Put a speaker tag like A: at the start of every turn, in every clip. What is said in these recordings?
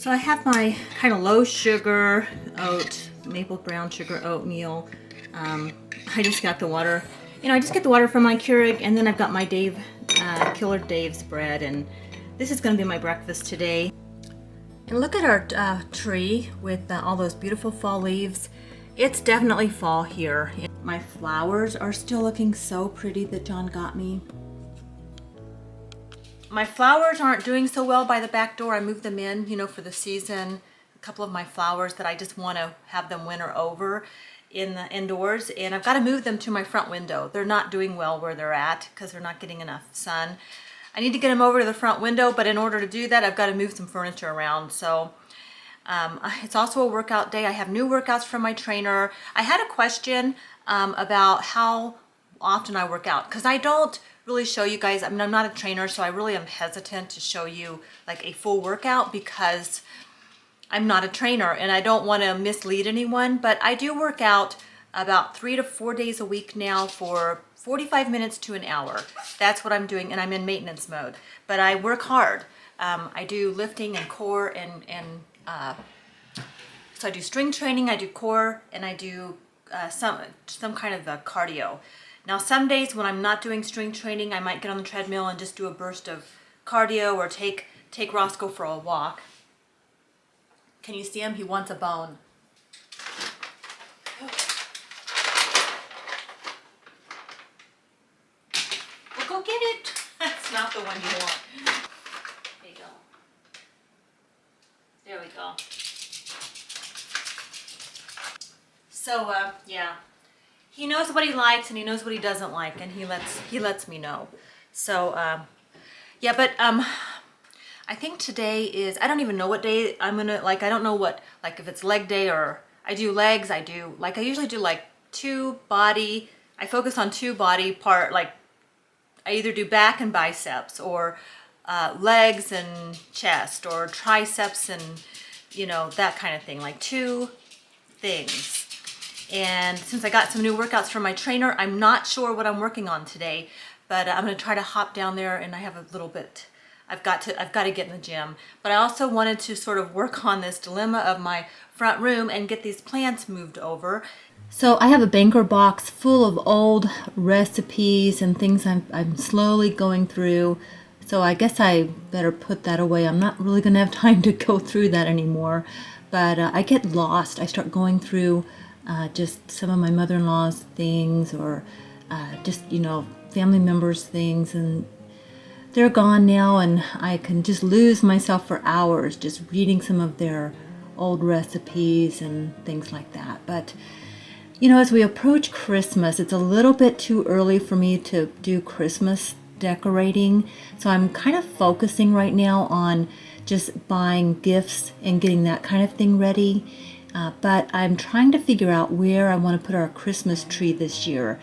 A: So I have my kind of low sugar oat, maple brown sugar oatmeal. I just got the water. I just get the water from my Keurig, and then I've got my Killer Dave's bread, and this is going to be my breakfast today. And look at our tree with all those beautiful fall leaves. It's definitely fall here. My flowers are still looking so pretty that John got me. My flowers aren't doing so well by the back door. I moved them in, for the season. A couple of my flowers that I just want to have them winter over in the indoors, and I've got to move them to my front window. They're not doing well where they're at because they're not getting enough sun. I need to get them over to the front window, but in order to do that, I've got to move some furniture around. So it's also a workout day. I have new workouts from my trainer. I had a question about how often I work out, because I don't really show you guys. I'm not a trainer, so I really am hesitant to show you like a full workout because I'm not a trainer and I don't want to mislead anyone. But I do work out about 3 to 4 days a week now for 45 minutes to an hour. That's what I'm doing, and I'm in maintenance mode. But I work hard. I do lifting and core, and so I do string training, I do core, and I do some kind of cardio. Now, some days when I'm not doing string training, I might get on the treadmill and just do a burst of cardio, or take Rosco for a walk. Can you see him? He wants a bone. Well, go get it. That's not the one you want. There you go. There we go. So, yeah. He knows what he likes and he knows what he doesn't like, and he lets me know. So, yeah, but I think today is, I don't even know what day I'm gonna, I don't know what, if it's leg day, or I do legs, I usually do two body, I focus on two body part, I either do back and biceps, or legs and chest, or triceps and, that kind of thing, two things. And since I got some new workouts from my trainer, I'm not sure what I'm working on today, but I'm going to try to hop down there, and I have a little bit. I've got to get in the gym. But I also wanted to sort of work on this dilemma of my front room and get these plants moved over. So I have a banker box full of old recipes and things I'm slowly going through. So I guess I better put that away. I'm not really going to have time to go through that anymore. But I get lost. I start going through just some of my mother-in-law's things, or just family members' things, and they're gone now, and I can just lose myself for hours just reading some of their old recipes and things like that. But as we approach Christmas, it's a little bit too early for me to do Christmas decorating, so I'm kind of focusing right now on just buying gifts and getting that kind of thing ready. But I'm trying to figure out where I want to put our Christmas tree this year.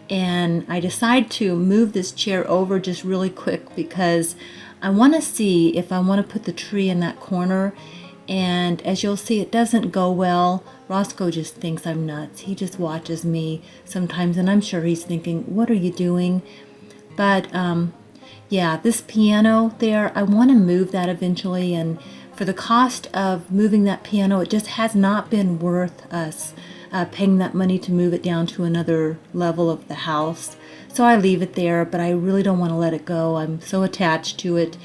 A: And I decide to move this chair over just really quick because I want to see if I want to put the tree in that corner. And as you'll see, it doesn't go well. Rosco just thinks I'm nuts. He just watches me sometimes, and I'm sure he's thinking, what are you doing? But yeah, this piano there, I want to move that eventually, and for the cost of moving that piano, it just has not been worth us paying that money to move it down to another level of the house. So I leave it there, but I really don't want to let it go. I'm so attached to it.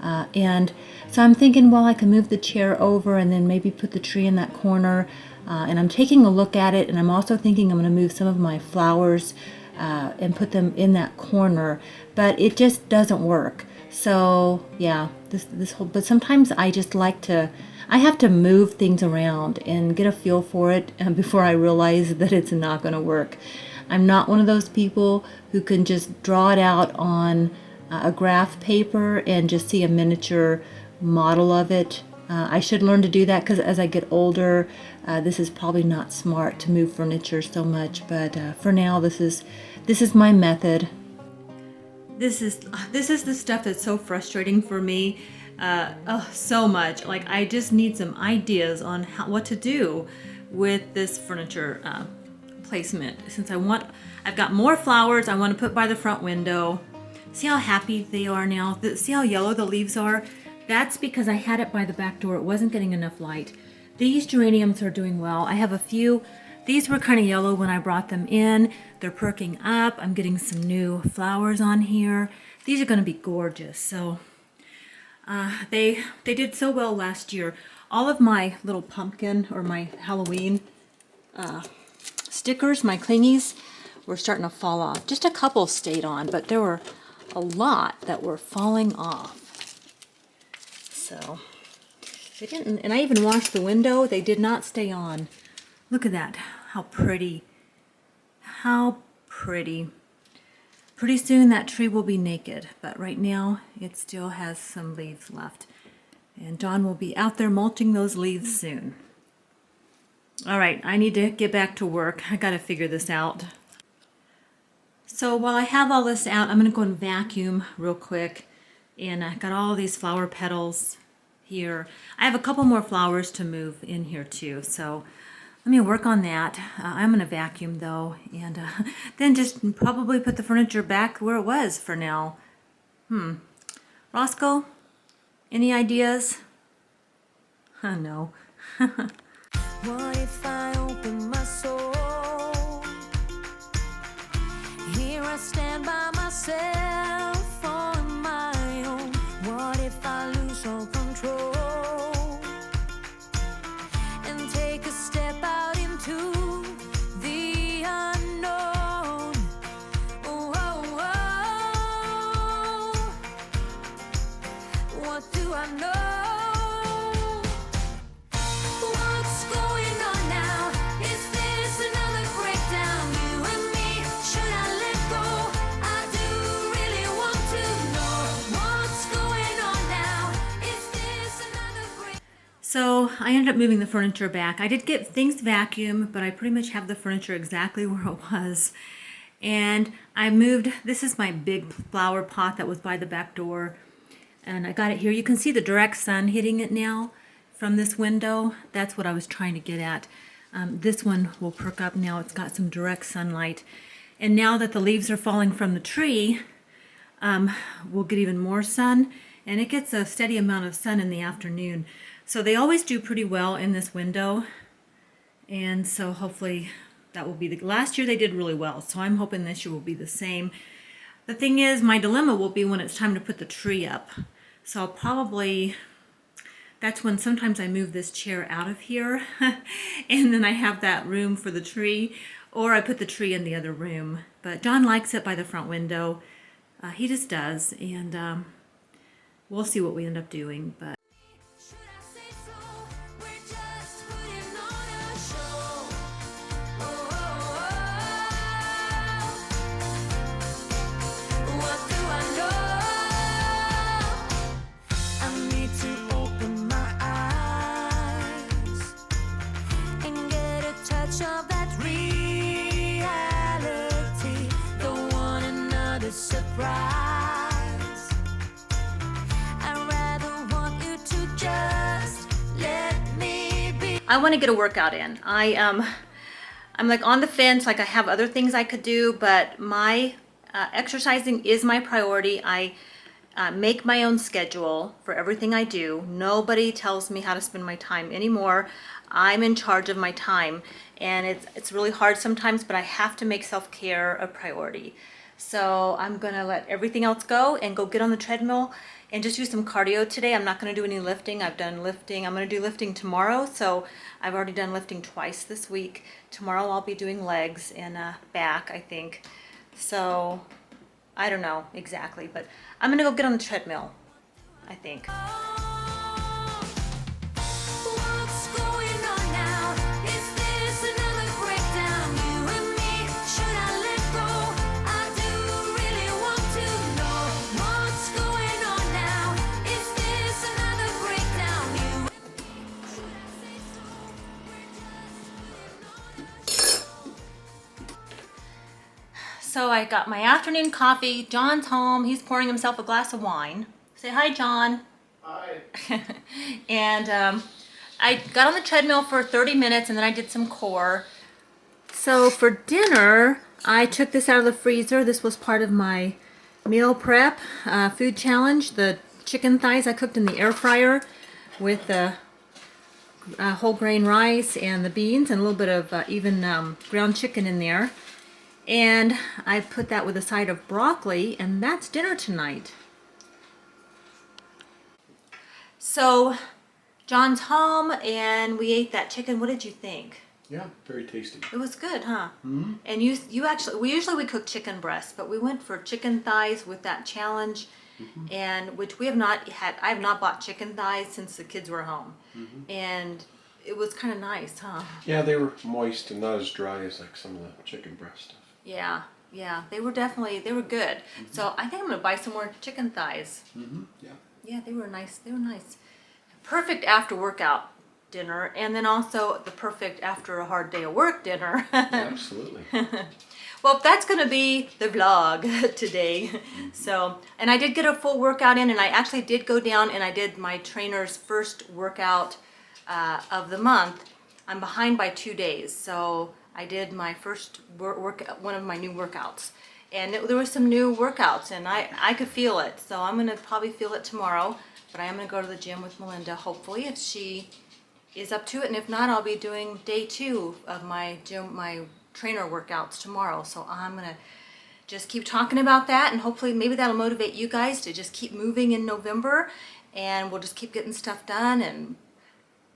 A: And so I'm thinking, well, I can move the chair over and then maybe put the tree in that corner. And I'm taking a look at it, and I'm also thinking I'm going to move some of my flowers and put them in that corner, but it just doesn't work. So yeah, this whole, but sometimes I just I have to move things around and get a feel for it before I realize that it's not going to work. I'm not one of those people who can just draw it out on a graph paper and just see a miniature model of it. I should learn to do that, because as I get older, this is probably not smart to move furniture so much. But for now, this is my method. This is the stuff that's so frustrating for me, so much. I just need some ideas on what to do with this furniture placement. Since I've got more flowers I want to put by the front window. See how happy they are now? See how yellow the leaves are? That's because I had it by the back door. It wasn't getting enough light. These geraniums are doing well. I have a few. These were kind of yellow when I brought them in. They're perking up. I'm getting some new flowers on here. These are going to be gorgeous. So they did so well last year. All of my little pumpkin or my Halloween stickers, my clingies, were starting to fall off. Just a couple stayed on, but there were a lot that were falling off. So they didn't, and I even washed the window. They did not stay on. Look at that. How pretty. How pretty. Pretty soon that tree will be naked, but right now it still has some leaves left. And John will be out there mulching those leaves soon. All right, I need to get back to work. I got to figure this out. So while I have all this out, I'm going to go and vacuum real quick. And I got all these flower petals here. I have a couple more flowers to move in here too. So let me work on that. I'm going to vacuum though. And then just probably put the furniture back where it was for now. Rosco, any ideas? No.
B: What if I open my soul? Here I stand by myself on my own. What if I lose all control and take a step out into the unknown? Oh, oh, oh. What do I know?
A: So I ended up moving the furniture back. I did get things vacuumed, but I pretty much have the furniture exactly where it was. And I moved, this is my big flower pot that was by the back door. And I got it here. You can see the direct sun hitting it now from this window. That's what I was trying to get at. This one will perk up now. It's got some direct sunlight. And now that the leaves are falling from the tree, we'll get even more sun. And it gets a steady amount of sun in the afternoon. So they always do pretty well in this window. And so hopefully that will be last year they did really well. So I'm hoping this year will be the same. The thing is, my dilemma will be when it's time to put the tree up. So I'll probably, that's when sometimes I move this chair out of here and then I have that room for the tree, or I put the tree in the other room. But John likes it by the front window. He just does. And we'll see what we end up doing. But
B: of that reality, don't want another surprise. I'd rather want you to just let me be.
A: I want to get a workout in. I'm like on the fence, like I have other things I could do, but my exercising is my priority. I make my own schedule for everything I do. Nobody tells me how to spend my time anymore. I'm in charge of my time, and it's really hard sometimes, but I have to make self-care a priority. So I'm gonna let everything else go and go get on the treadmill and just do some cardio today. I'm not gonna do any lifting. I've done lifting. I'm gonna do lifting tomorrow. So I've already done lifting twice this week. Tomorrow I'll be doing legs and back, I think. So I don't know exactly, but I'm gonna go get on the treadmill, I think.
B: What's going on now? Is this another breakdown? You and me, should I let go? I do really want to know what's going on now. Is this another breakdown? You and me, should I say so? We're just putting on a show.
A: So I got my afternoon coffee. John's home. He's pouring himself a glass of wine. Say hi, John.
C: Hi.
A: And I got on the treadmill for 30 minutes and then I did some core. So for dinner, I took this out of the freezer. This was part of my meal prep food challenge, the chicken thighs I cooked in the air fryer with the whole grain rice and the beans and a little bit of even ground chicken in there. And I put that with a side of broccoli, and that's dinner tonight. So John's home and we ate that chicken. What did you think?
C: Yeah, very tasty.
A: It was good, huh?
C: Mm-hmm.
A: And you actually, we usually cook chicken breasts, but we went for chicken thighs with that challenge, and which we have not had. I have not bought chicken thighs since the kids were home, and it was kind of nice, huh?
C: Yeah, they were moist and not as dry as like some of the chicken breast stuff.
A: Yeah, they were good. So I think I'm gonna buy some more chicken thighs.
C: Yeah.
A: Yeah, they were nice. They were nice. Perfect after workout dinner, and then also the perfect after a hard day of work dinner.
C: Absolutely.
A: Well, that's going to be the vlog today. So, and I did get a full workout in, and I actually did go down and I did my trainer's first workout of the month. I'm behind by 2 days, so I did my first one of my new workouts. And there was some new workouts, and I could feel it. So I'm going to probably feel it tomorrow, but I am going to go to the gym with Melinda, hopefully, if she is up to it. And if not, I'll be doing day 2 of my trainer workouts tomorrow. So I'm going to just keep talking about that, and hopefully maybe that'll motivate you guys to just keep moving in November, and we'll just keep getting stuff done and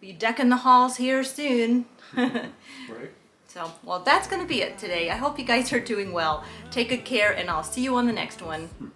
A: be decking the halls here soon.
C: Right.
A: So, well, that's going to be it today. I hope you guys are doing well. Take good care, and I'll see you on the next one.